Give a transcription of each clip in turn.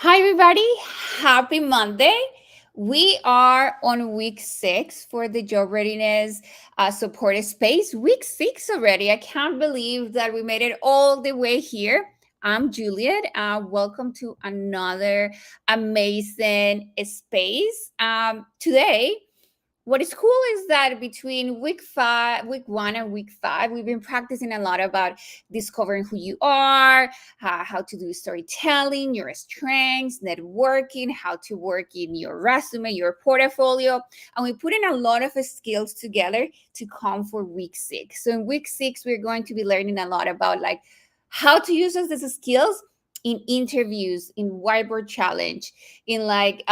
Hi, everybody. Happy Monday. We are on week 6 for the job readiness supported space. Week 6 already. I can't believe that we made it all the way here. I'm Juliet. Welcome to another amazing space. Today, what is cool is that between week 1 and week 5, we've been practicing a lot about discovering who you are, how to do storytelling, your strengths, networking, how to work in your resume, your portfolio. And we put in a lot of skills together to come for week 6. So in week 6, we're going to be learning a lot about like how to use these skills in interviews, in whiteboard challenge, in like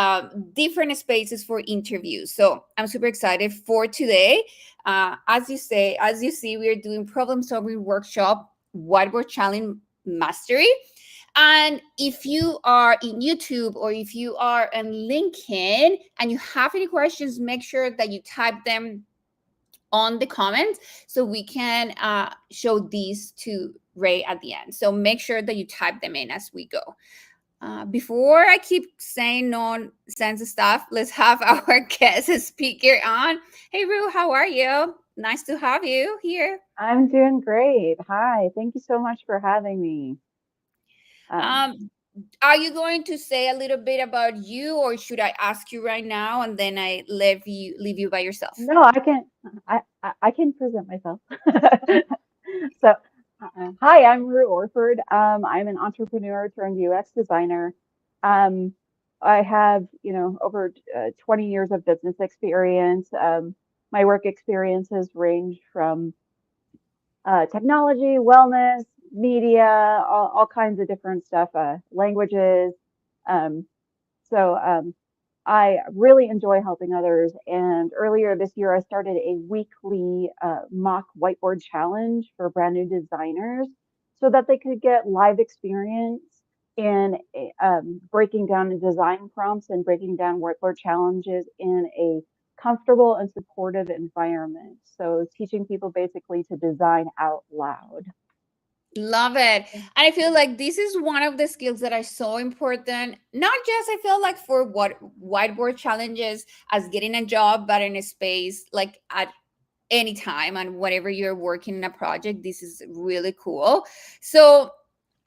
different spaces for interviews. So I'm super excited for today. As you see, we are doing problem solving workshop, whiteboard challenge mastery. And if you are in YouTube or if you are on LinkedIn and you have any questions, make sure that you type them on the comments so we can show these to Ray at the end. So make sure that you type them in as we go. Before I keep saying nonsense stuff, let's have our guest speaker on. Hey, Rue, how are you? Nice to have you here. I'm doing great. Hi, thank you so much for having me. Um, Um, are you going to say a little bit about you, or should I ask you right now and then I leave you by yourself? no, I can present myself. So, hi, I'm Rue Orford. I'm an entrepreneur turned UX designer. Um, I have, over 20 years of business experience. My work experiences range from technology, wellness, media, all kinds of different stuff, languages. Um, so I really enjoy helping others. And earlier this year, I started a weekly mock whiteboard challenge for brand new designers so that they could get live experience in breaking down the design prompts and breaking down whiteboard challenges in a comfortable and supportive environment. So teaching people basically to design out loud. Love it. And I feel like this is one of the skills that are so important. Not just I feel like for what whiteboard challenges as getting a job, but in a space like at any time and whenever you're working in a project, this is really cool. So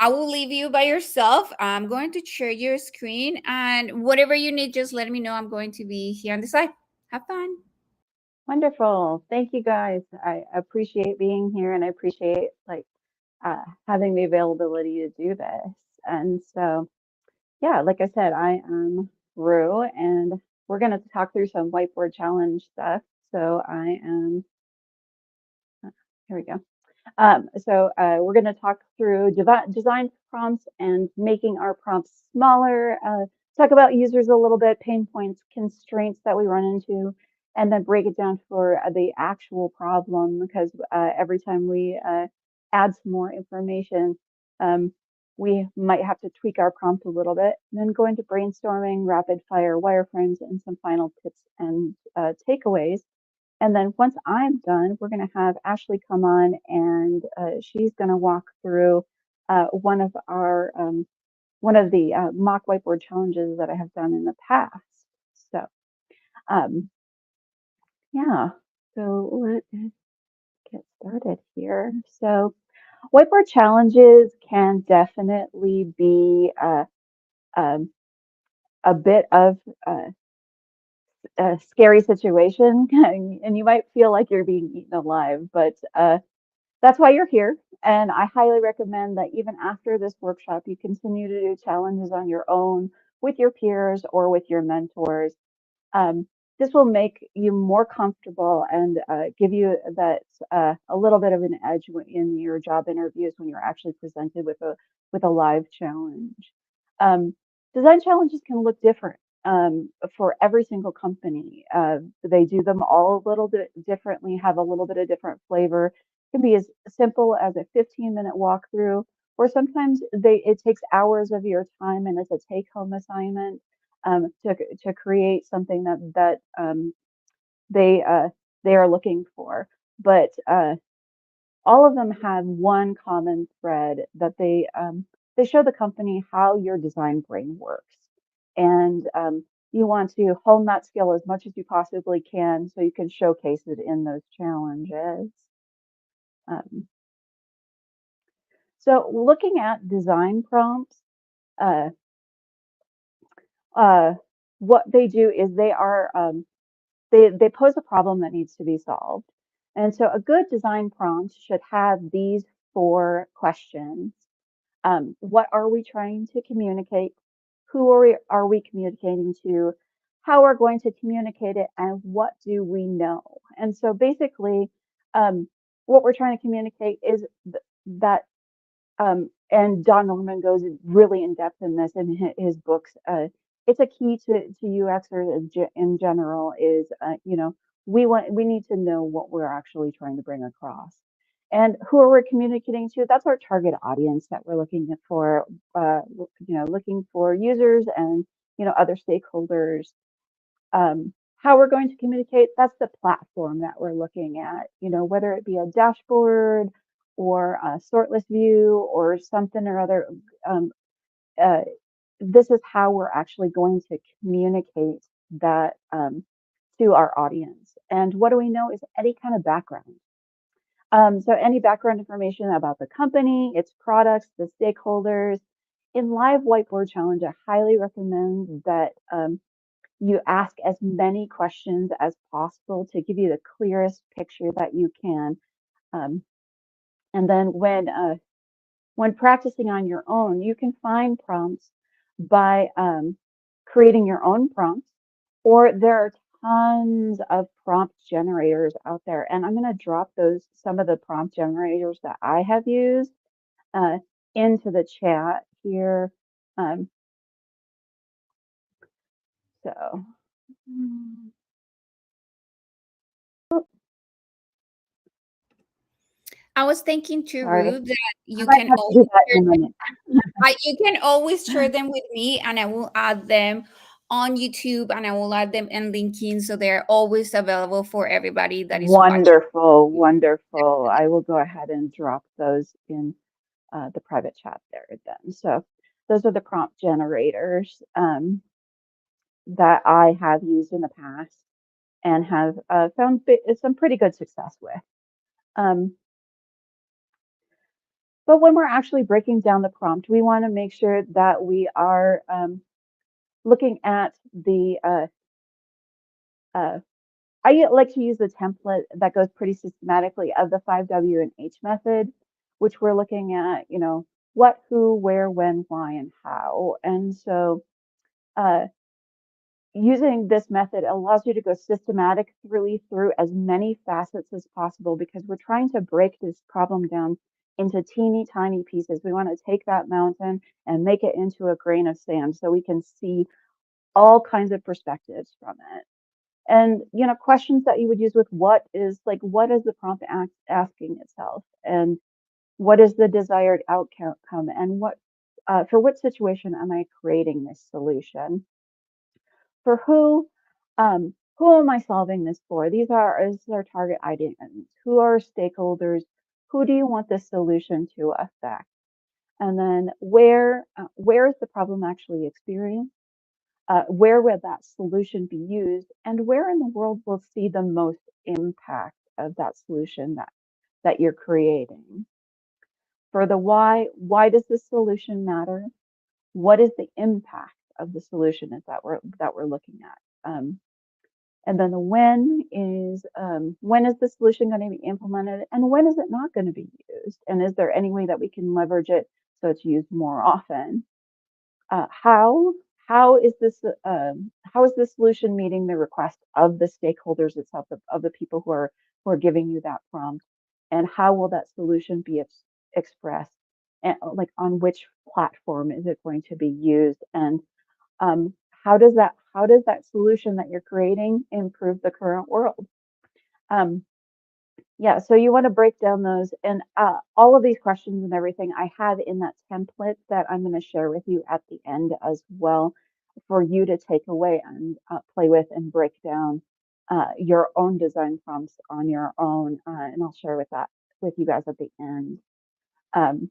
I will leave you by yourself. I'm going to share your screen and whatever you need, just let me know. I'm going to be here on the side. Have fun. Wonderful. Thank you guys. I appreciate being here and I appreciate having the availability to do this. And so, yeah, like I said, I am Rue and we're going to talk through some whiteboard challenge stuff. So I am, here we go. We're going to talk through design prompts and making our prompts smaller, talk about users a little bit, pain points, constraints that we run into, and then break it down for the actual problem because every time we add some more information, um, we might have to tweak our prompt a little bit, and then go into brainstorming, rapid fire wireframes, and some final tips and takeaways. And then once I'm done, we're going to have Ashley come on and she's going to walk through one of the mock whiteboard challenges that I have done in the past. So, um, yeah, so let's get started here. So, whiteboard challenges can definitely be um, a bit of a scary situation, and you might feel like you're being eaten alive, but that's why you're here. And I highly recommend that even after this workshop, you continue to do challenges on your own with your peers or with your mentors. Um, this will make you more comfortable and give you that a little bit of an edge in your job interviews when you're actually presented with a live challenge. Um, Design challenges can look different for every single company. They do them all a little bit differently, have a little bit of different flavor. It can be as simple as a 15-minute walkthrough, or sometimes it takes hours of your time and it's a take-home assignment to create something that they they are looking for. But all of them have one common thread that they they show the company how your design brain works. And you want to hone that skill as much as you possibly can so you can showcase it in those challenges. Um, so looking at design prompts, uh, uh, what they do is they pose a problem that needs to be solved. And so a good design prompt should have these four questions. What are we trying to communicate? Who are we communicating to? How are we going to communicate it? And what do we know? And so basically, what we're trying to communicate is that and Don Norman goes really in depth in this in his books. It's a key to UX or in general is, we need to know what we're actually trying to bring across. And who are we communicating to? That's our target audience that we're looking for, looking for users and, other stakeholders. How we're going to communicate, that's the platform that we're looking at, whether it be a dashboard or a sortless view or something or other. Um, uh, this is how we're actually going to communicate that to our audience. And what do we know is any kind of background. So any background information about the company, its products, the stakeholders. In Live Whiteboard Challenge, I highly recommend that you ask as many questions as possible to give you the clearest picture that you can. Um, and then when practicing on your own, you can find prompts by creating your own prompts, or there are tons of prompt generators out there. And I'm going to drop some of the prompt generators that I have used uh, into the chat here. Um, so, mm, oh, I was thinking to sorry, Ruth that I you might can have to do always that share in a them. minute. You can always share them with me, and I will add them on YouTube, and I will add them in LinkedIn, so they're always available for everybody that is watching. Wonderful, wonderful. I will go ahead and drop those in the private chat there then. So those are the prompt generators that I have used in the past and have found some pretty good success with. Um, but when we're actually breaking down the prompt, we want to make sure that we are looking at the uh, I like to use the template that goes pretty systematically of the 5W and H method, which we're looking at, what, who, where, when, why, and how. And so uh, using this method allows you to go systematically through as many facets as possible because we're trying to break this problem down into teeny tiny pieces. We want to take that mountain and make it into a grain of sand so we can see all kinds of perspectives from it. And questions that you would use with what is the prompt asking itself, and what is the desired outcome, and what for what situation am I creating this solution? For who am I solving this for? Is our target audience. Who are stakeholders? Who do you want this solution to affect? And then where is the problem actually experienced? Where will that solution be used, and where in the world will see the most impact of that solution that you're creating? For the why does this solution matter? What is the impact of the solution that we're looking at? And then the when is the solution going to be implemented, and when is it not going to be used? And is there any way that we can leverage it so it's used more often? uh, how how is this solution meeting the request of the stakeholders itself, of the people who are giving you that prompt, and how will that solution be expressed, and like on which platform is it going to be used, and how does that solution that you're creating improve the current world? um, yeah, so you want to break down those, and all of these questions and everything I have in that template that I'm going to share with you at the end as well, for you to take away and play with and break down your own design prompts on your own, and I'll share with you guys at the end. Um,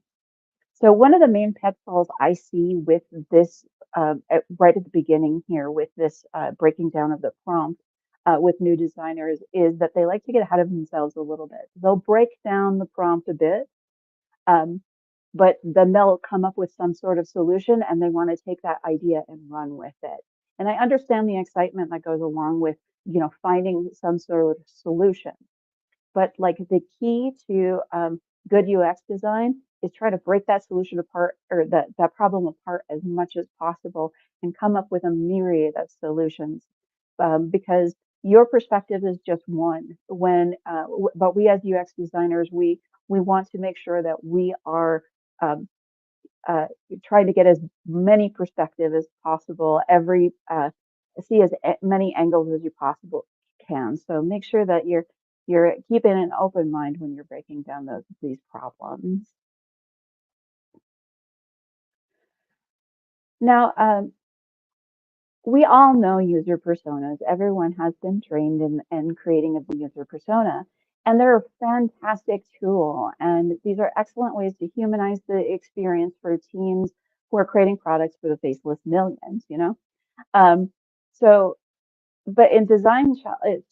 So one of the main pitfalls I see with this, right at the beginning here, with this breaking down of the prompt with new designers, is that they like to get ahead of themselves a little bit. They'll break down the prompt a bit, um, but then they'll come up with some sort of solution, and they want to take that idea and run with it. And I understand the excitement that goes along with, finding some sort of solution. But like the key to good UX design is try to break that solution apart, or that problem apart, as much as possible, and come up with a myriad of solutions. Because your perspective is just one. But we as UX designers, we want to make sure that we are um, uh, trying to get as many perspectives as possible, see as many angles as you possible can. So make sure that you're keeping an open mind when you're breaking down these problems. Now, we all know user personas. Everyone has been trained in creating a user persona, and they're a fantastic tool. And these are excellent ways to humanize the experience for teams who are creating products for the faceless millions, Um, so but in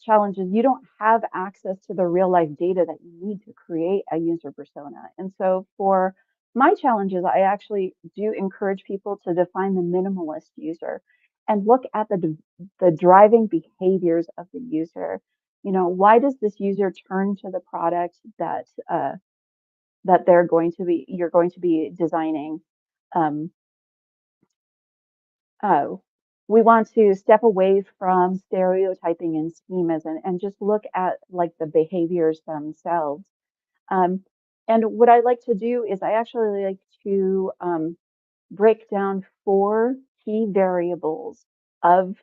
challenges, you don't have access to the real life data that you need to create a user persona. And so for my challenges, I actually do encourage people to define the minimalist user and look at the driving behaviors of the user. Why does this user turn to the product that you're going to be designing? Um, uh, we want to step away from stereotyping and schemas, and just look at like the behaviors themselves. Um, and what I like to do is I actually like to break down 4 key variables of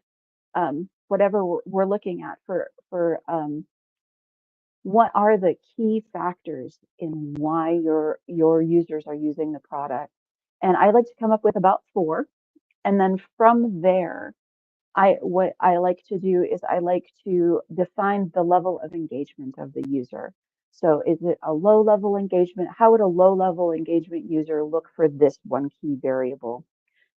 whatever we're looking at for what are the key factors in why your users are using the product. And I like to come up with about 4. And then from there, what I like to do is I like to define the level of engagement of the user. So is it a low level engagement? How would a low level engagement user look for this one key variable?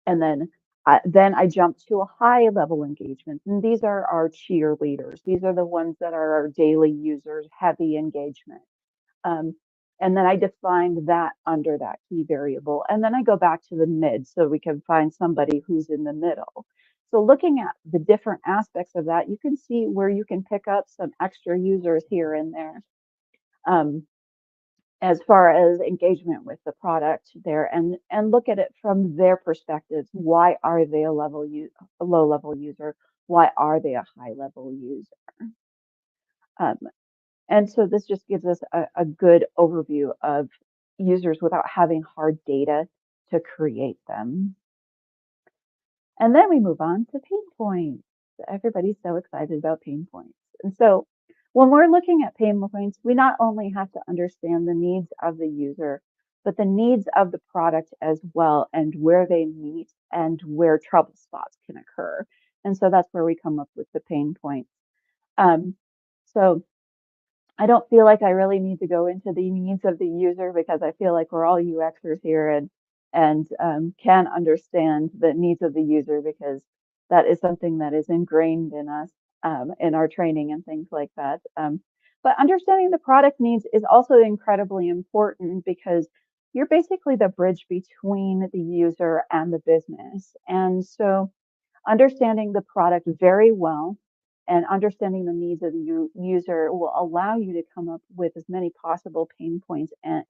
And then I jump to a high level engagement. And these are our cheerleaders. These are the ones that are our daily users, heavy engagement. Um, and then I define that under that key variable. And then I go back to the mid so we can find somebody who's in the middle. So looking at the different aspects of that, you can see where you can pick up some extra users here and there. Um, as far as engagement with the product there, and look at it from their perspectives. Why are they a low level user? Why are they a high level user? Um, And so this just gives us a good overview of users without having hard data to create them. And then we move on to pain points. Everybody's so excited about pain points. And so when we're looking at pain points, we not only have to understand the needs of the user, but the needs of the product as well, and where they meet and where trouble spots can occur. And so that's where we come up with the pain points. Um, so I don't feel like I really need to go into the needs of the user, because I feel like we're all UXers here, and can understand the needs of the user, because that is something that is ingrained in us in our training and things like that. But understanding the product needs is also incredibly important, because you're basically the bridge between the user and the business. And so understanding the product very well and understanding the needs of the user will allow you to come up with as many possible pain points and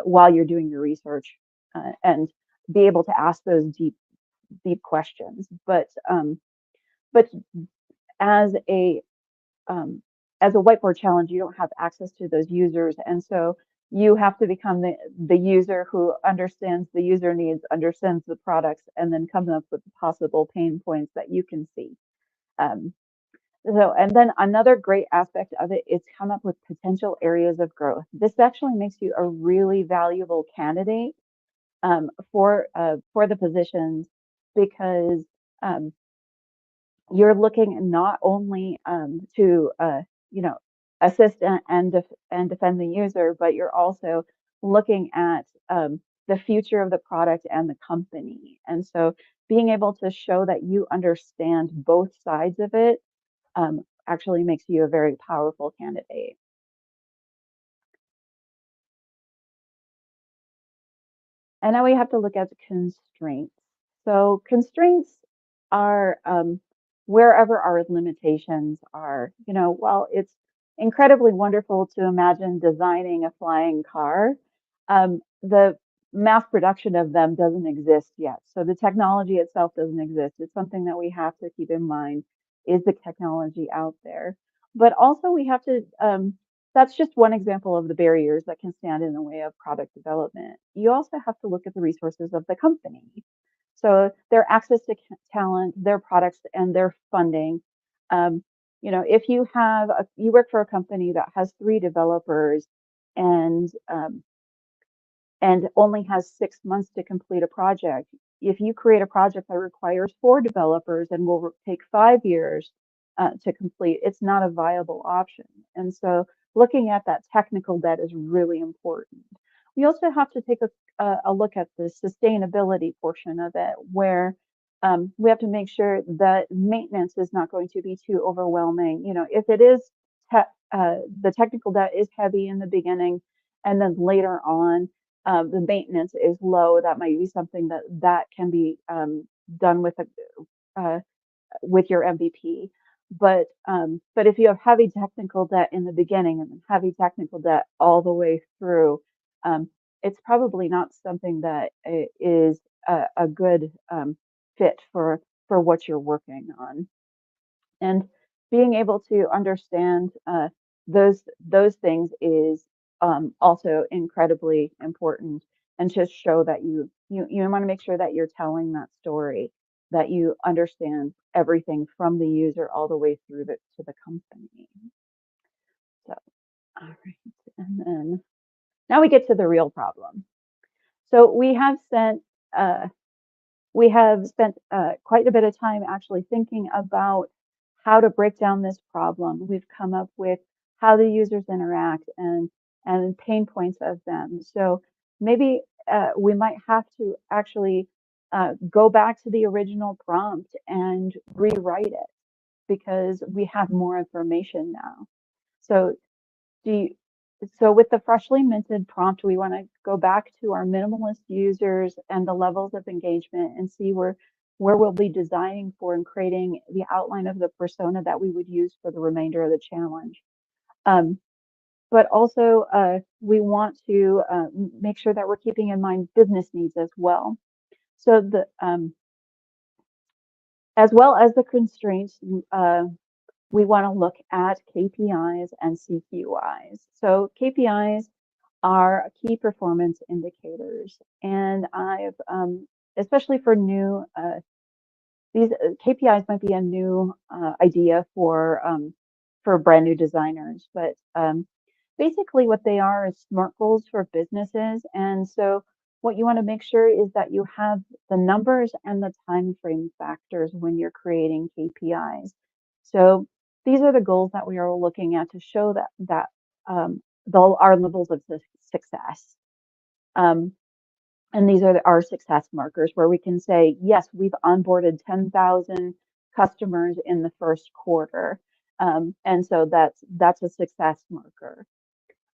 while you're doing your research, and be able to ask those deep questions. But as a um, as a whiteboard challenge, you don't have access to those users, and so you have to become the user who understands the user needs, understands the products, and then come up with possible pain points that you can see. Um, and then another great aspect of it is come up with potential areas of growth. This actually makes you a really valuable candidate for the positions, because um, you're looking not only to you know assist and defend the user, but you're also looking at the future of the product and the company. And so being able to show that you understand both sides of it actually makes you a very powerful candidate. And now we have to look at constraints. So constraints are wherever our limitations are. While it's incredibly wonderful to imagine designing a flying car, the mass production of them doesn't exist yet. So the technology itself doesn't exist. It's something that we have to keep in mind. Is the technology out there? But also we have to that's just one example of the barriers that can stand in the way of product development. You also have to look at the resources of the company. So their access to talent, their products, and their funding. Um, if you work for a company that has 3 developers and only has 6 months to complete a project. If you create a project that requires 4 developers and will take 5 years to complete, it's not a viable option. And so looking at that technical debt is really important. We also have to take a look at the sustainability portion of it, where we have to make sure that maintenance is not going to be too overwhelming. If it is the technical debt is heavy in the beginning, and then later on the maintenance is low, that might be something that can be done uh, with your MVP. But if you have heavy technical debt in the beginning and then heavy technical debt all the way through, um, it's probably not something that is a good fit for what you're working on. And being able to understand those things is also incredibly important, and just show that you want to make sure that you're telling that story, that you understand everything from the user all the way through to the company. So, all right, and then now we get to the real problem. So uh, we have spent quite a bit of time actually thinking about how to break down this problem. We've come up with how the users interact and pain points of them. So maybe we might have to actually go back to the original prompt and rewrite it because we have more information now. So do you, so with the freshly minted prompt, we want to go back to our minimalist users and the levels of engagement and see where we'll be designing for and creating the outline of the persona that we would use for the remainder of the challenge. Um, but also, we want to make sure that we're keeping in mind business needs as well. So as well as the constraints, we want to look at KPIs and CQIs. So KPIs are key performance indicators, and especially for new, these KPIs might be a new idea for brand new designers, but basically what they are is SMART goals for businesses. And so what you want to make sure is that you have the numbers and the time frame factors when you're creating KPIs. So these are the goals that we are looking at to show that our levels of success. Um, and these are our success markers where we can say, yes, we've onboarded 10,000 customers in the first quarter. And so that's a success marker.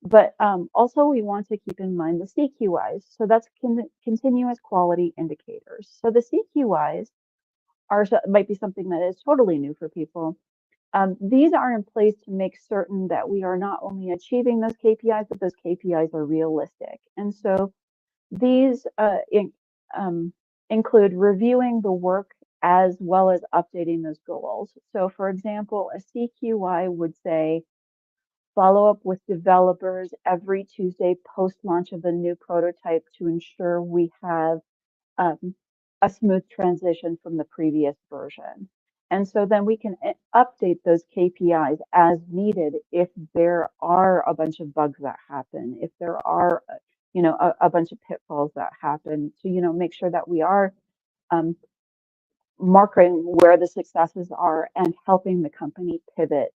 But also we want to keep in mind the CQIs. So that's continuous quality indicators. So the CQIs might be something that is totally new for people. These are in place to make certain that we are not only achieving those KPIs, but those KPIs are realistic. And so these include reviewing the work as well as updating those goals. So for example, a CQI would say, follow up with developers every Tuesday post-launch of a new prototype to ensure we have um, a smooth transition from the previous version. And so then we can update those KPIs as needed if there are a bunch of bugs that happen, if there are, a bunch of pitfalls that happen to, make sure that we are um, marking where the successes are and helping the company pivot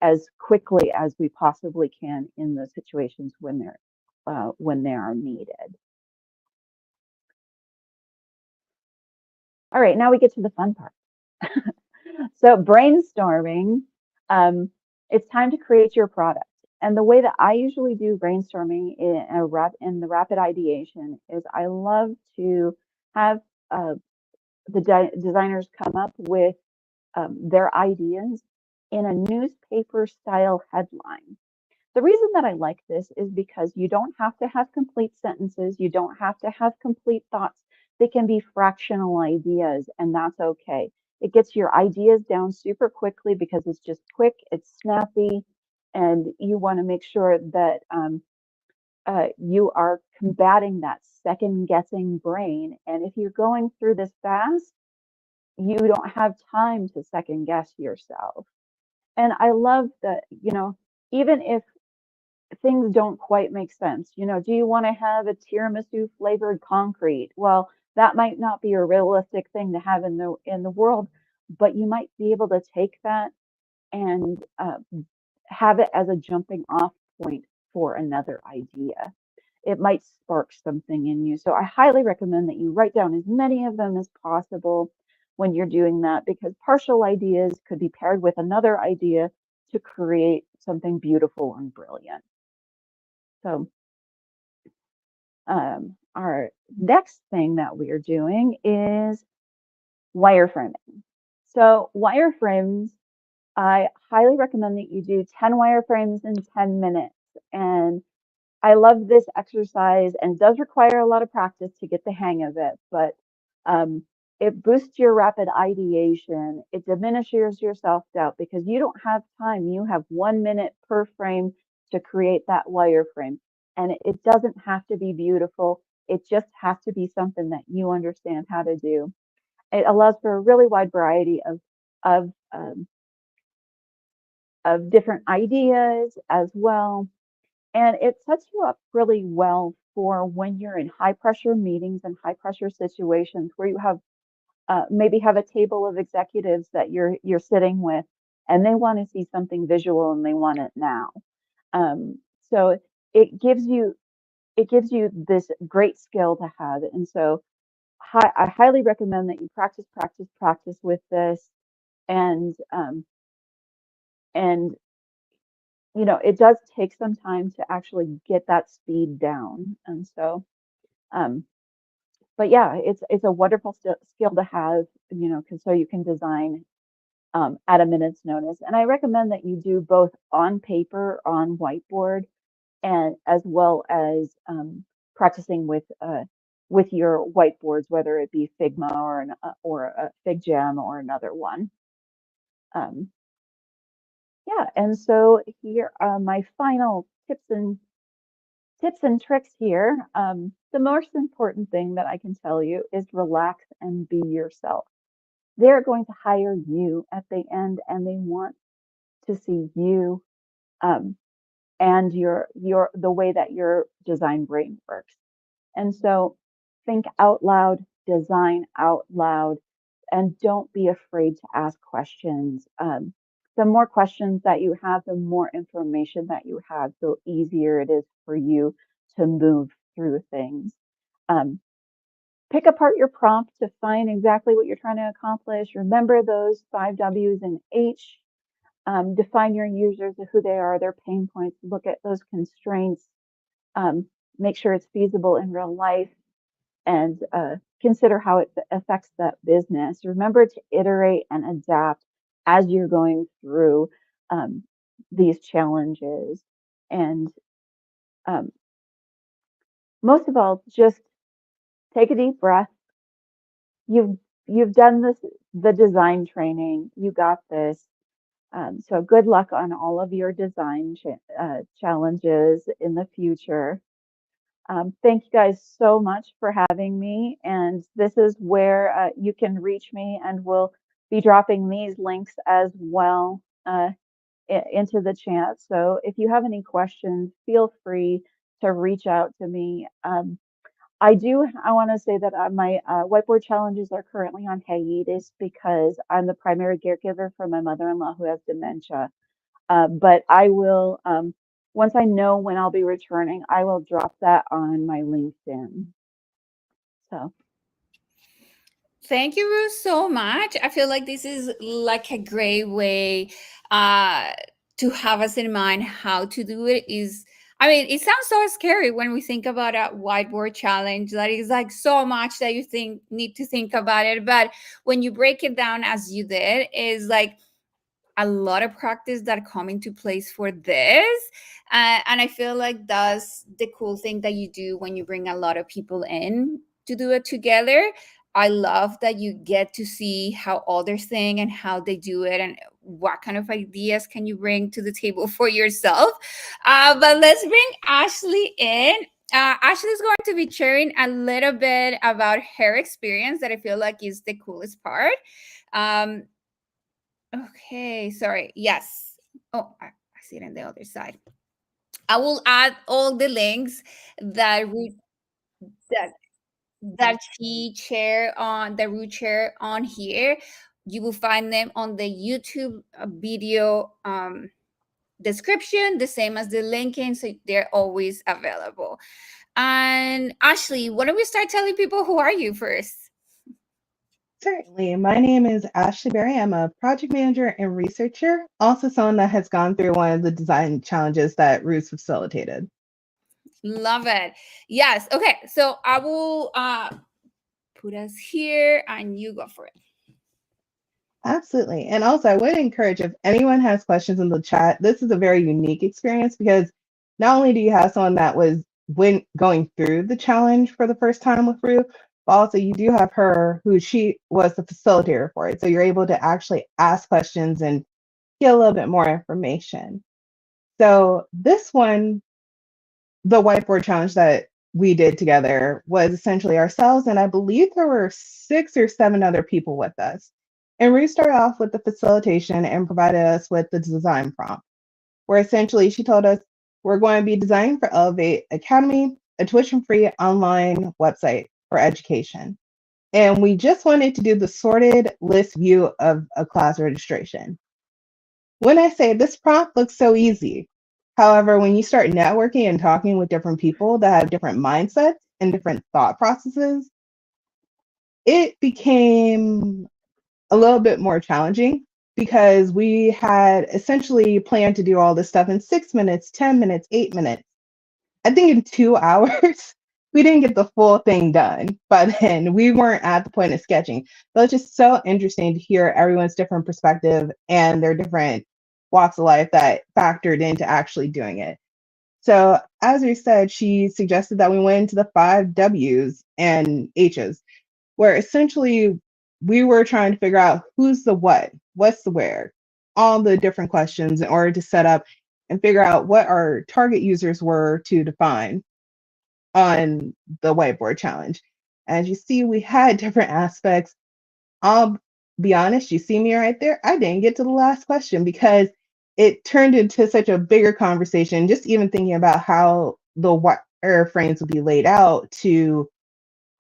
as quickly as we possibly can in those situations when when they are needed. All right, now we get to the fun part. So brainstorming, um, it's time to create your product. And the way that I usually do brainstorming in the rapid ideation is I love to have uh, the designers come up with their ideas in a newspaper style headline. The reason that I like this is because you don't have to have complete sentences, you don't have to have complete thoughts. They can be fractional ideas, and that's okay. It gets your ideas down super quickly because it's just quick, it's snappy, and you want to make sure that you are combating that second guessing brain. And if you're going through this fast, you don't have time to second guess yourself. And I love that, even if things don't quite make sense. Do you want to have a tiramisu flavored concrete? Well, that might not be a realistic thing to have in the world, but you might be able to take that and have it as a jumping off point for another idea. It might spark something in you. So I highly recommend that you write down as many of them as possible when you're doing that, because partial ideas could be paired with another idea to create something beautiful and brilliant. So our next thing that we are doing is wireframing. So wireframes, I highly recommend that you do 10 wireframes in 10 minutes. And I love this exercise, and it does require a lot of practice to get the hang of it, but um, it boosts your rapid ideation. It diminishes your self-doubt because you don't have time. You have 1 minute per frame to create that wireframe. And it doesn't have to be beautiful. It just has to be something that you understand how to do. It allows for a really wide variety of um, of different ideas as well, and it sets you up really well for when you're in high pressure meetings and high pressure situations where you have maybe have a table of executives that you're sitting with, and they want to see something visual and they want it now. Um, so it gives you it gives you this great skill to have. And so I highly recommend that you practice, practice, practice with this, and and it does take some time to actually get that speed down. And so, um, but yeah, it's a wonderful skill to have, 'cause so you can design at a minute's notice. And I recommend that you do both on paper, on whiteboard, and as well as practicing with your whiteboards, whether it be Figma or a FigJam or another one. Um, yeah, and so here are my final tips and tricks here. The most important thing that I can tell you is relax and be yourself. They're going to hire you at the end, and they want to see you um, and your the way that your design brain works. And so think out loud, design out loud, and don't be afraid to ask questions. The more questions that you have, the more information that you have, the easier it is for you to move through things. Um, Pick apart your prompt to find exactly what you're trying to accomplish. Remember those 5 W's and H. Define your users, who they are, their pain points. Look at those constraints. Um, Make sure it's feasible in real life, and consider how it affects that business. Remember to iterate and adapt as you're going through um, these challenges. And um, most of all, just take a deep breath. You've you've done the design training. You got this. So good luck on all of your design challenges in the future. Thank you guys so much for having me. And this is where you can reach me, and we'll be dropping these links as well into the chat. So if you have any questions, feel free to reach out to me. I want to say that my whiteboard challenges are currently on hiatus because I'm the primary caregiver for my mother-in-law who has dementia. But I will once I know when I'll be returning, I will drop that on my LinkedIn. So Thank you, Ruth, so much. I feel like this is like a great way uh, to have us in mind how to do it. I mean, it sounds so scary when we think about a whiteboard challenge. That is like so much that you think need to think about it. But when you break it down as you did, is like a lot of practice that come into place for this, and I feel like that's the cool thing that you do when you bring a lot of people in to do it together. I love that you get to see how others think and how they do it, and what kind of ideas can you bring to the table for yourself. But let's bring Ashley in. Ashley is going to be sharing a little bit about her experience that I feel like is the coolest part. um, Okay, sorry. Yes. Oh, I see it on the other side. I will add all the links that that she share on the root share on here. You will find them on the YouTube video description, the same as the linking, so they're always available. And Ashley, why don't we start telling people who are you first? Certainly. My name is Ashley Berry. I'm a project manager and researcher, also someone that has gone through one of the design challenges that Ruth facilitated. Love it. Yes. Okay. So I will put us here and you go for it. Absolutely. And also, I would encourage if anyone has questions in the chat, this is a very unique experience because not only do you have someone that was going through the challenge for the first time with Rue, but also you do have her who she was the facilitator for it. So you're able to actually ask questions and get a little bit more information. So this one, the whiteboard challenge that we did together was essentially ourselves, and I believe there were 6 or 7 other people with us. And we started off with the facilitation and provided us with the design prompt, where essentially she told us we're going to be designing for Elevate Academy, a tuition-free online website for education. And we just wanted to do the sorted list view of a class registration. When I say this prompt looks so easy, however, when you start networking and talking with different people that have different mindsets and different thought processes, it became a little bit more challenging because we had essentially planned to do all this stuff in 6 minutes, 10 minutes, 8 minutes. I think in 2 hours, we didn't get the full thing done. By then, we weren't at the point of sketching. But it's just so interesting to hear everyone's different perspective and their different walks of life that factored into actually doing it. So, as we said, she suggested that we went into the 5 W's and H's, where essentially we were trying to figure out who's the what, what's the where, all the different questions in order to set up and figure out what our target users were to define on the whiteboard challenge. As you see, we had different aspects. I'll be honest, you see me right there. I didn't get to the last question because it turned into such a bigger conversation, just even thinking about how the wireframes would be laid out to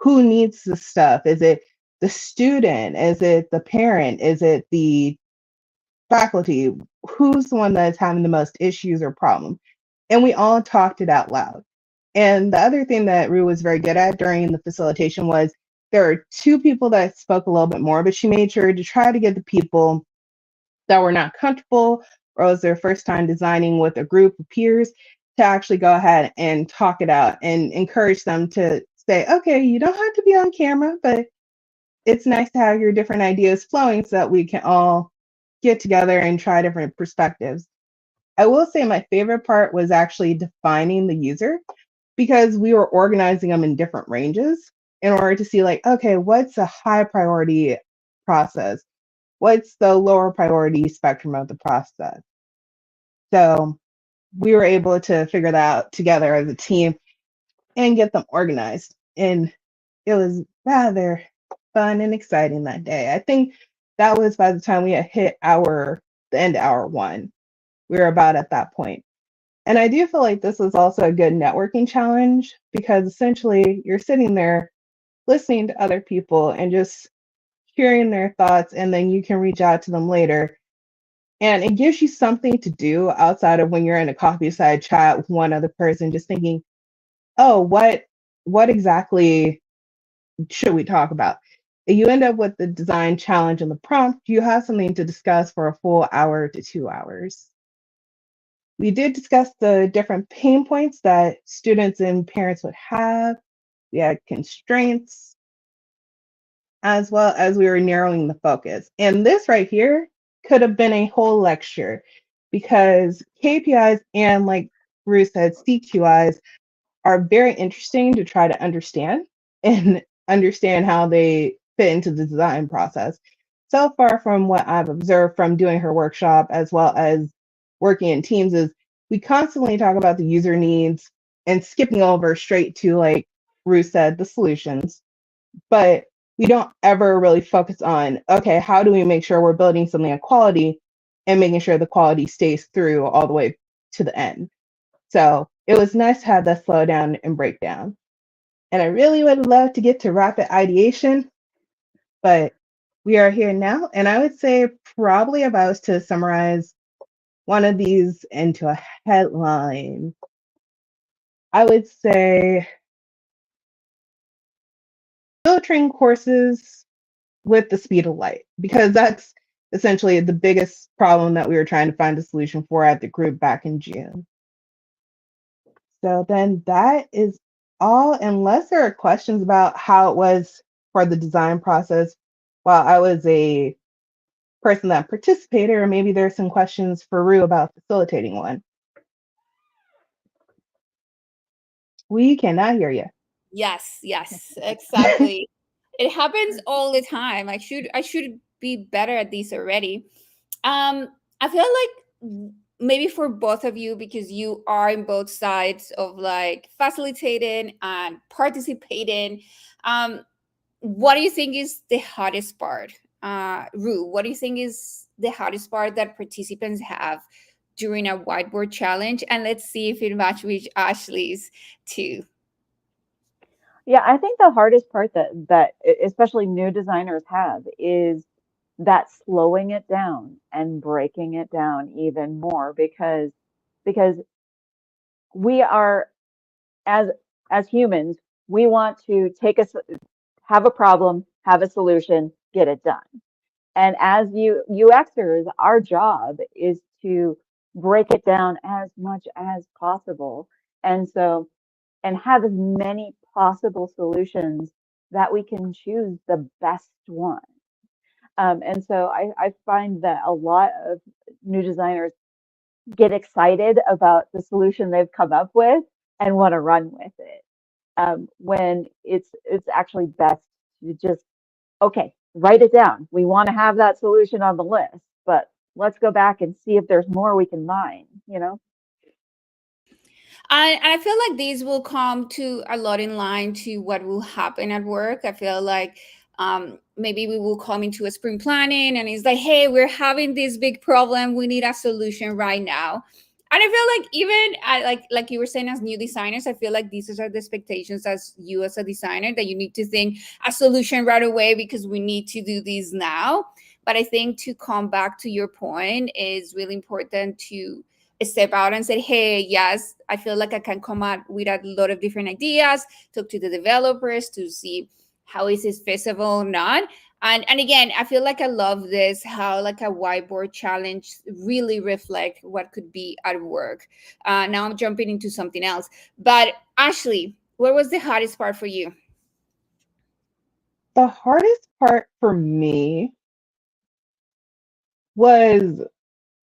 who needs the stuff. Is it the student? Is it the parent? Is it the faculty? Who's the one that's having the most issues or problem? And we all talked it out loud. And the other thing that Rue was very good at during the facilitation was there are 2 people that spoke a little bit more, but she made sure to try to get the people that were not comfortable or was their first time designing with a group of peers to actually go ahead and talk it out and encourage them to say, okay, you don't have to be on camera, but it's nice to have your different ideas flowing so that we can all get together and try different perspectives. I will say my favorite part was actually defining the user because we were organizing them in different ranges in order to see like, okay, what's a high priority process? What's the lower priority spectrum of the process? So we were able to figure that out together as a team and get them organized. And it was rather fun and exciting that day. I think that was by the time we had hit the end of hour 1. We were about at that point. And I do feel like this is also a good networking challenge because essentially you're sitting there listening to other people and just hearing their thoughts, and then you can reach out to them later And it gives you something to do outside of when you're in a coffee side chat with one other person, just thinking, oh, what exactly should we talk about? If you end up with the design challenge and the prompt, you have something to discuss for a full hour to 2 hours. We did discuss the different pain points that students and parents would have. We had constraints, as well as we were narrowing the focus. And this right here could have been a whole lecture because KPIs and, like Ruth said, CQIs are very interesting to try to understand and understand how they fit into the design process. So far from what I've observed from doing her workshop as well as working in teams is we constantly talk about the user needs and skipping over straight to, like Ruth said, the solutions. But we don't ever really focus on, okay, how do we make sure we're building something of quality and making sure the quality stays through all the way to the end. So it was nice to have that slow down and breakdown. And I really would love to get to rapid ideation, but we are here now. And I would say probably if I was to summarize one of these into a headline, I would say filtering courses with the speed of light, because that's essentially the biggest problem that we were trying to find a solution for at the group back in June. So then that is all, unless there are questions about how it was for the design process while I was a person that participated, or maybe there's some questions for Rue about facilitating one. We cannot hear you. Yes, yes, exactly. It happens all the time. I should be better at this already. I feel like maybe for both of you, because you are in both sides of like facilitating and participating. Um, what do you think is the hardest part? Rue, what do you think is the hardest part that participants have during a whiteboard challenge? And let's see if it matches with Ashley's too. Yeah, I think the hardest part that especially new designers have is that slowing it down and breaking it down even more because we are as as humans, we want to have a problem, have a solution, get it done. And as UXers, our job is to break it down as much as possible. And so, and have as many possible solutions that we can choose the best one. And so I find that a lot of new designers get excited about the solution they've come up with and want to run with it. When it's actually best to just, okay, write it down. We want to have that solution on the list, but let's go back and see if there's more we can mine, you know? I feel like these will come to a lot in line to what will happen at work. I feel like maybe we will come into a sprint planning and it's like, hey, we're having this big problem. We need a solution right now. And I feel like even like you were saying, as new designers, I feel like these are the expectations as you as a designer, that you need to think a solution right away because we need to do this now. But I think to come back to your point is really important to step out and say, hey, yes, I feel like I can come out with a lot of different ideas, talk to the developers to see how is this feasible or not. And again, I feel like I love this, how like a whiteboard challenge really reflect what could be at work. Now I'm jumping into something else. But Ashley, what was the hardest part for you? The hardest part for me was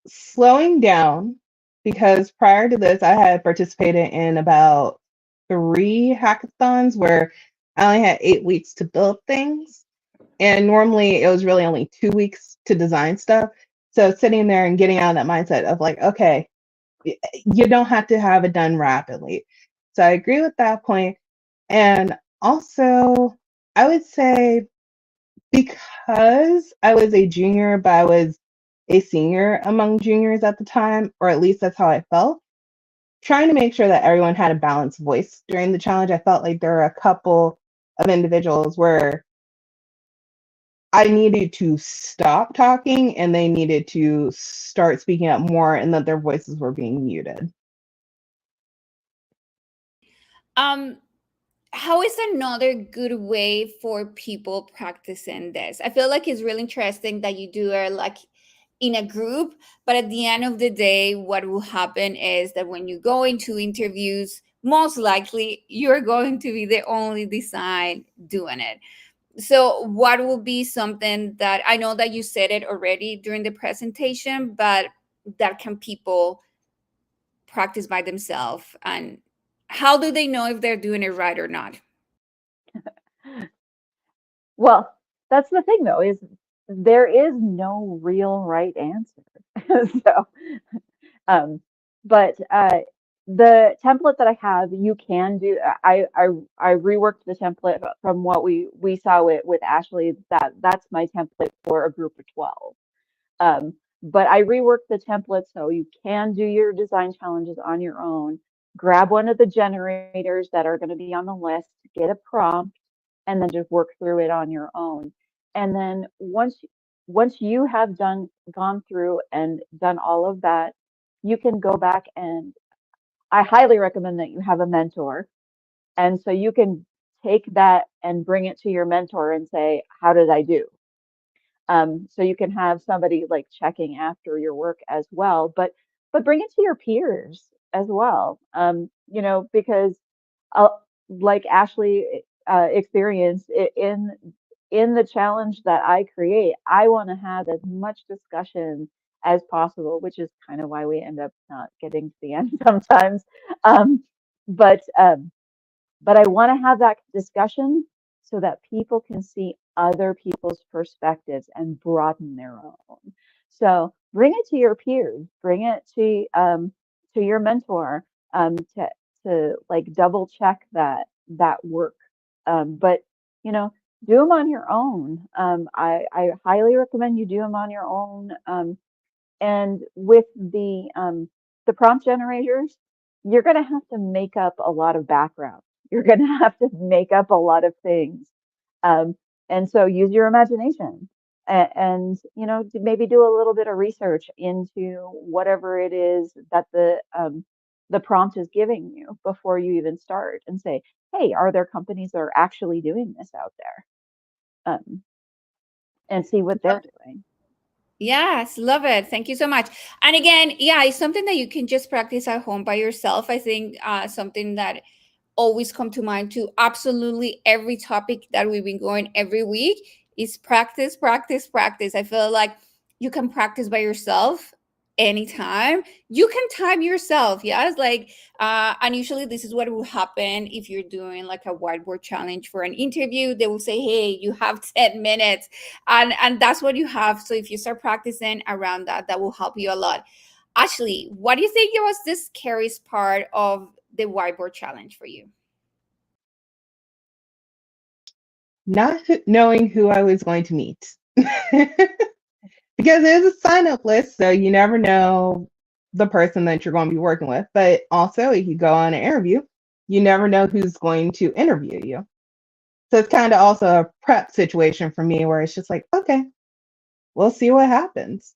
slowing down, because prior to this, I had participated in about 3 hackathons where I only had 8 weeks to build things. And normally it was really only 2 weeks to design stuff. So sitting there and getting out of that mindset of like, okay, you don't have to have it done rapidly. So I agree with that point. And also, I would say because I was a junior, but I was a senior among juniors at the time, or at least that's how I felt, trying to make sure that everyone had a balanced voice during the challenge. I felt like there were a couple of individuals where I needed to stop talking and they needed to start speaking up more and that their voices were being muted. Um, how is another good way for people practicing this? I feel like it's really interesting that you do it like in a group, but at the end of the day, what will happen is that when you go into interviews, most likely you're going to be the only design doing it. So, what will be something that I know that you said it already during the presentation, but that can people practice by themselves? And how do they know if they're doing it right or not? Well, that's the thing though, is there is no real right answer. So, um, but the template that I have, you can do. I reworked the template from what we saw with Ashley. That's my template for a group of 12. But I reworked the template so you can do your design challenges on your own. Grab one of the generators that are going to be on the list, get a prompt, and then just work through it on your own. And then once you have gone through and done all of that, you can go back, and I highly recommend that you have a mentor. And so you can take that and bring it to your mentor and say, how did I do? So you can have somebody like checking after your work as well, but bring it to your peers as well. Because uh, like Ashley experienced in the challenge that I create, I want to have as much discussion as possible, which is kind of why we end up not getting to the end sometimes. Um, but I want to have that discussion so that people can see other people's perspectives and broaden their own. So bring it to your peers, bring it to your mentor, to like double check that work. But you know, do them on your own. I highly recommend you do them on your own. And with the prompt generators, you're going to have to make up a lot of background. You're going to have to make up a lot of things. Um, and so use your imagination and maybe do a little bit of research into whatever it is that the prompt is giving you before you even start and say, hey, are there companies that are actually doing this out there? And see what they're doing. Yes, love it. Thank you so much. And again, yeah, it's something that you can just practice at home by yourself. I think something that always come to mind to absolutely every topic that we've been going every week is practice, practice, practice. I feel like you can practice by yourself anytime. You can time yourself. Yes, like and usually this is what will happen if you're doing like a whiteboard challenge for an interview. They will say, hey, you have 10 minutes, and that's what you have. So if you start practicing around that, that will help you a lot. Ashley, what do you think was the scariest part of the whiteboard challenge for you? Not knowing who I was going to meet. Because there's a sign up list, so you never know the person that you're going to be working with. But also, if you go on an interview, you never know who's going to interview you. So it's kind of also a prep situation for me where it's just like, okay, we'll see what happens.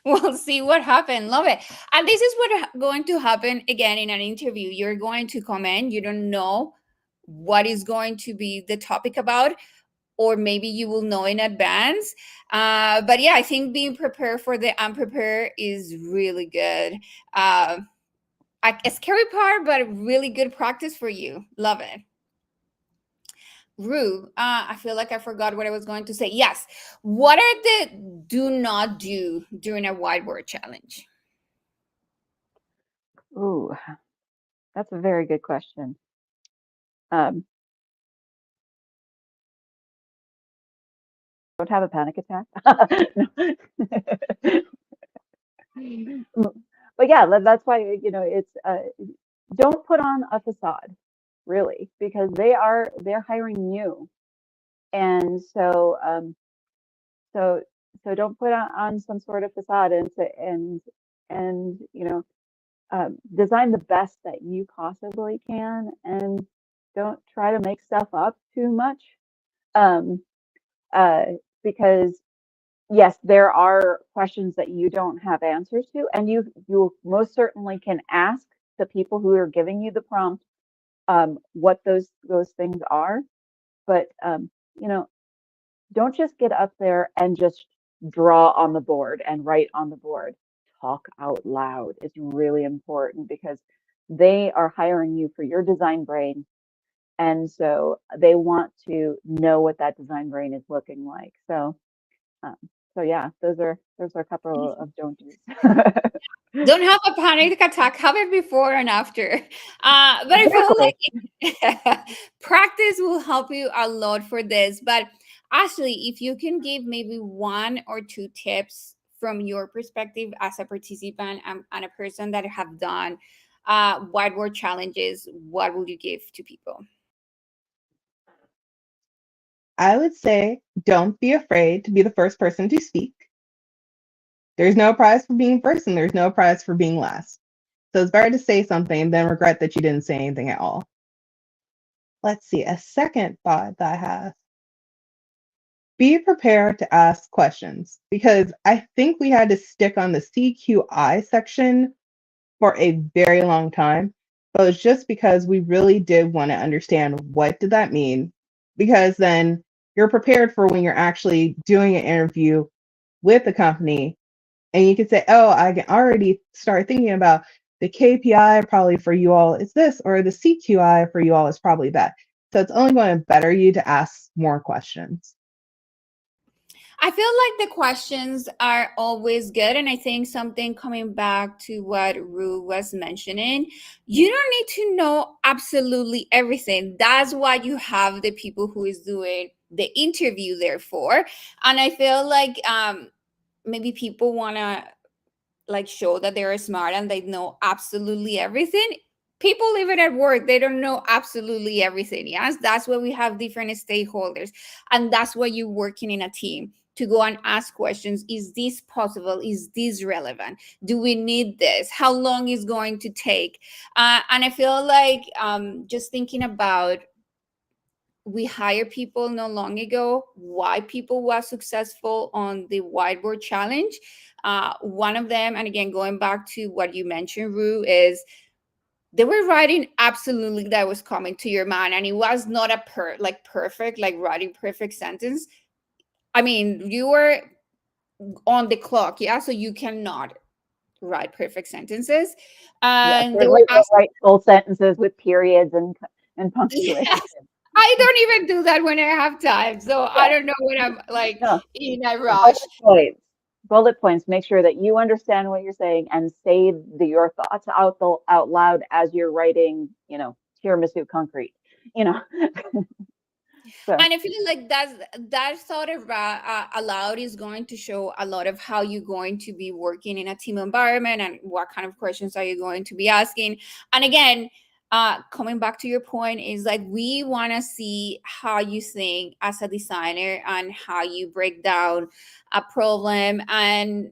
We'll see what happens. Love it. And this is what going to happen again in an interview. You're going to come in, you don't know what is going to be the topic about, or maybe you will know in advance. But yeah, I think being prepared for the unprepared is really good. A scary part, but really good practice for you. Love it. Rue, I feel like I forgot what I was going to say. Yes. What are the do not do during a whiteboard challenge? Ooh, that's a very good question. Um, don't have a panic attack. But yeah, that's why it's don't put on a facade, really, because they're hiring you, and so so don't put on some sort of facade and design the best that you possibly can, and don't try to make stuff up too much. Um, uh, because yes, there are questions that you don't have answers to, and you most certainly can ask the people who are giving you the prompt what those things are. But you know, don't just get up there and just draw on the board and write on the board. Talk out loud. It's really important because they are hiring you for your design brain. And so they want to know what that design brain is looking like. Um, so yeah, those are a couple of don't do's. Don't have a panic attack. Have it before and after. But I feel Exactly. like practice will help you a lot for this. But actually, if you can give maybe one or two tips from your perspective as a participant and a person that have done whiteboard challenges, what would you give to people? I would say don't be afraid to be the first person to speak. There's no prize for being first and there's no prize for being last. So it's better to say something than regret that you didn't say anything at all. Let's see, a second thought that I have. Be prepared to ask questions because I think we had to stick on the CQI section for a very long time. But it's just because we really did want to understand what did that mean, because then you're prepared for when you're actually doing an interview with the company and you can say, oh, I can already start thinking about the KPI probably for you all is this, or the CQI for you all is probably that. So it's only going to better you to ask more questions. I feel like the questions are always good. And I think something coming back to what Rue was mentioning, you don't need to know absolutely everything. That's why you have the people who is doing the interview there for. And I feel like maybe people want to like show that they're smart and they know absolutely everything. People even at work, they don't know absolutely everything. Yes, that's why we have different stakeholders, and that's why you're working in a team to go and ask questions. Is this possible? Is this relevant? Do we need this? How long is going to take? And I feel like just thinking about, we hire people not long ago, why people were successful on the whiteboard challenge. One of them, and again going back to what you mentioned, Rue, is they were writing absolutely that was coming to your mind, and it was not a perfect, like writing perfect sentence. I mean, you were on the clock, yeah, so you cannot write perfect sentences. Yeah, And they were certainly don't asking, write full sentences with periods and punctuation. yes, I don't even do that when I have time, so I Yeah, don't know when I'm like no, in a bullet rush. points. Bullet points. Make sure that you understand what you're saying and say your thoughts out loud as you're writing, tiramisu concrete, you know. So And I feel like that thought of aloud is going to show a lot of how you're going to be working in a team environment and what kind of questions are you going to be asking. And again, coming back to your point, is like we want to see how you think as a designer and how you break down a problem. And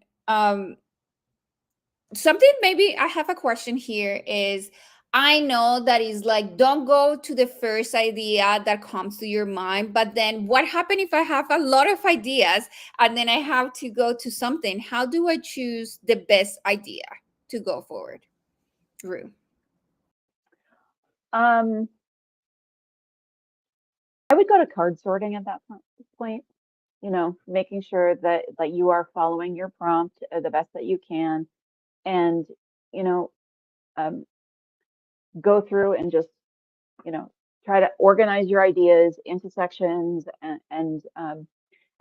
something, maybe I have a question here is, I know that is like, don't go to the first idea that comes to your mind, but then what happens if I have a lot of ideas and then I have to go to something? How do I choose the best idea to go forward? Rue. um, I would go to card sorting at that point. Making sure that you are following your prompt the best that you can, and you know, um, go through and just you know try to organize your ideas into sections, and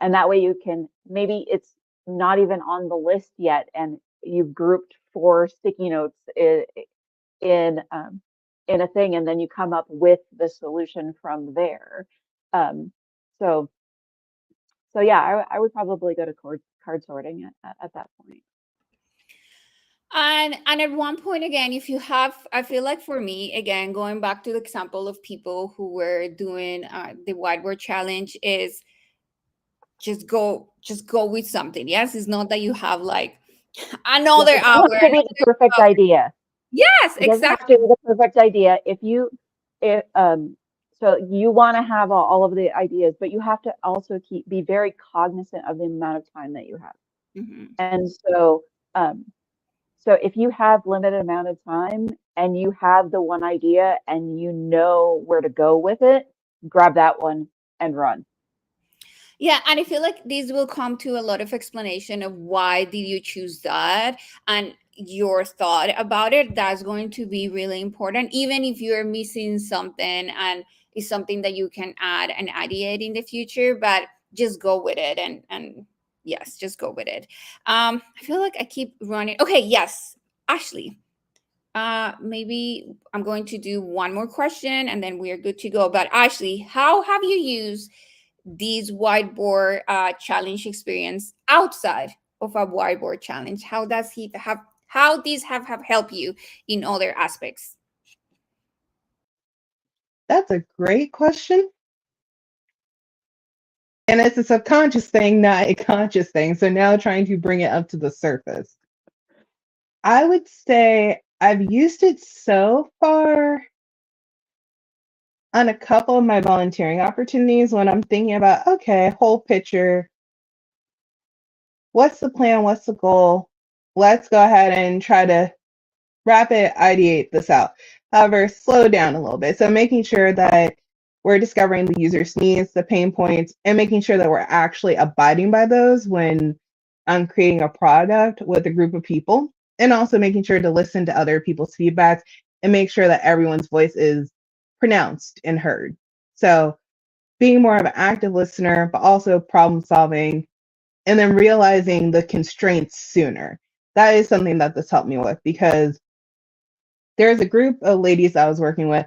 that way you can, maybe it's not even on the list yet and you've grouped 4 sticky notes in in a thing, and then you come up with the solution from there. um, so so yeah, I would probably go to card sorting at that point. And at one point, again, if you have, I feel like for me, again, going back to the example of people who were doing the whiteboard challenge, is just go with something. Yes, it's not that you have like Yeah, another it hour. doesn't have to be the perfect idea. Yes, It doesn't have to exactly. be the perfect idea. If you, if So you want to have all of the ideas, but you have to also be very cognizant of the amount of time that you have. Mhm. And um, so if you have limited amount of time and you have the one idea and you know where to go with it, grab that one and run. Yeah, and I feel like this will come to a lot of explanation of why did you choose that and your thought about it. That's going to be really important, even if you're missing something and it's something that you can add and ideate in the future. But just go with it, and yes, just go with it. I feel like I keep running. Okay, yes, Ashley. Maybe I'm going to do one more question and then we are good to go. But Ashley, how have you used these whiteboard challenge experience outside of a whiteboard challenge? How does he have how these have helped you in other aspects? That's a great question. And it's a subconscious thing, not a conscious thing. So now trying to bring it up to the surface. I would say I've used it so far on a couple of my volunteering opportunities when I'm thinking about, okay, whole picture, what's the plan, what's the goal? Let's go ahead and try to rapid ideate this out. However, slow down a little bit. So making sure that we're discovering the user's needs, the pain points, and making sure that we're actually abiding by those when I'm creating a product with a group of people. And also making sure to listen to other people's feedbacks and make sure that everyone's voice is pronounced and heard. So being more of an active listener, but also problem solving, and then realizing the constraints sooner. That is something that this helped me with because there's a group of ladies I was working with,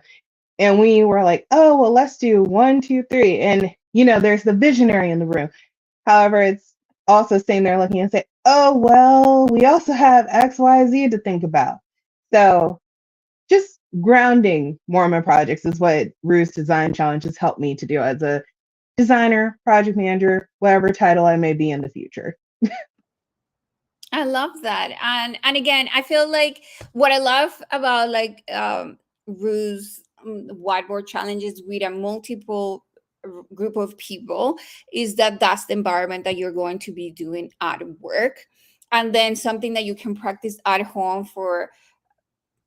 and we were like, oh, well, let's do 1, 2, 3. And, there's the visionary in the room. However, it's also sitting there looking and say, oh, well, we also have X, Y, Z to think about. So just grounding more of my projects is what Rue's Design Challenge has helped me to do as a designer, project manager, whatever title I may be in the future. I love that. And again, I feel like what I love about like Rue's whiteboard challenges with a multiple group of people is that that's the environment that you're going to be doing at work, and then something that you can practice at home for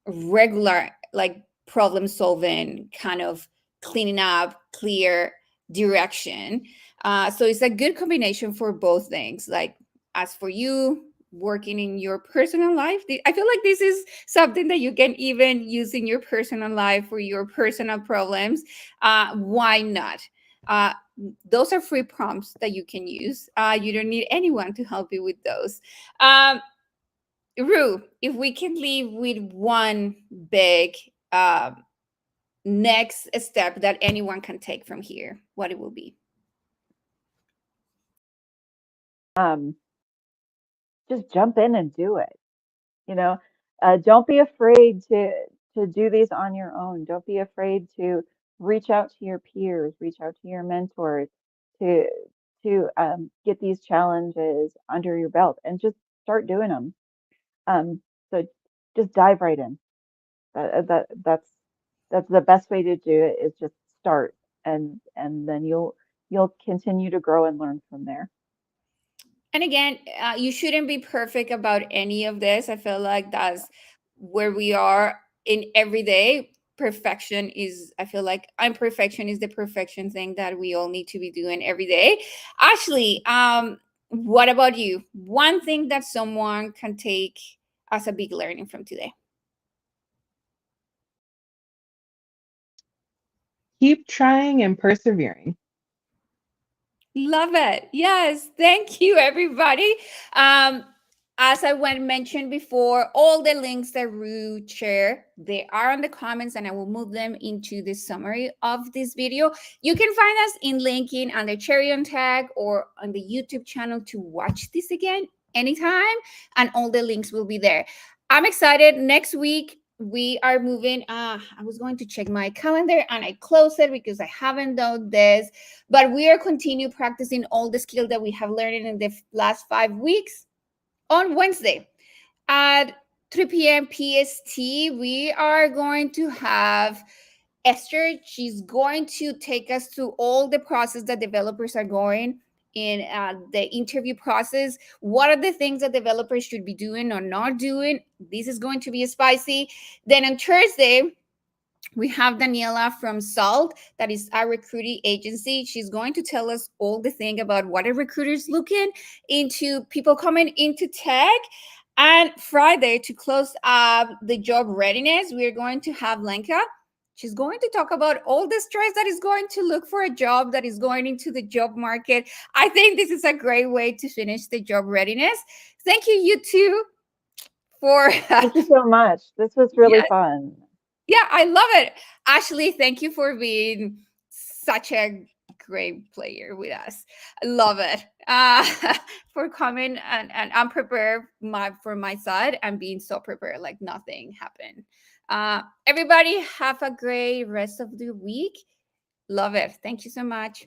regular like problem solving, kind of cleaning up, clear direction. So it's a good combination for both things. Like as for you working in your personal life, I feel like this is something that you can even use in your personal life for your personal problems. Why not? uh, those are free prompts that you can use. You don't need anyone to help you with those. Rue, if we can leave with one big next step that anyone can take from here, what it will be? Um, just jump in and do it. You know, don't be afraid to do these on your own. Don't be afraid to reach out to your peers, reach out to your mentors, to get these challenges under your belt and just start doing them. So just dive right in. That's the best way to do it is just start, and then you'll continue to grow and learn from there. And again, you shouldn't be perfect about any of this. I feel like that's where we are in every day. Perfection is, I feel like imperfection is the perfection thing that we all need to be doing every day. Ashley, what about you? One thing that someone can take as a big learning from today? Keep trying and persevering. Love it. Yes. Thank you, everybody. Um, as I went mentioned before, all the links that Rue share, they are on the comments, and I will move them into the summary of this video. You can find us in linking on the cherry on tag or on the YouTube channel to watch this again anytime, and all the links will be there. I'm excited. Next week we are moving. I was going to check my calendar and I closed it because I haven't done this, but we are continue practicing all the skills that we have learned in the last 5 weeks. On Wednesday at 3 p.m. PST, we are going to have Esther, she's going to take us through all the process that developers are going in the interview process. What are the things that developers should be doing or not doing? This is going to be spicy. Then on Thursday, we have Daniela from Salt, that is our recruiting agency. She's going to tell us all the thing about what a recruiter's looking into, people coming into tech. And Friday, to close up the job readiness, we're going to have Lenka. She's going to talk about all the stress that is going to look for a job, that is going into the job market. I think this is a great way to finish the job readiness. Thank you, you two, for Thank you so much. This was really yeah, fun. yeah, I love it. Ashley, thank you for being such a great player with us. I love it. For coming and unprepared for my side and being so prepared like nothing happened. Everybody have a great rest of the week. Love it. Thank you so much.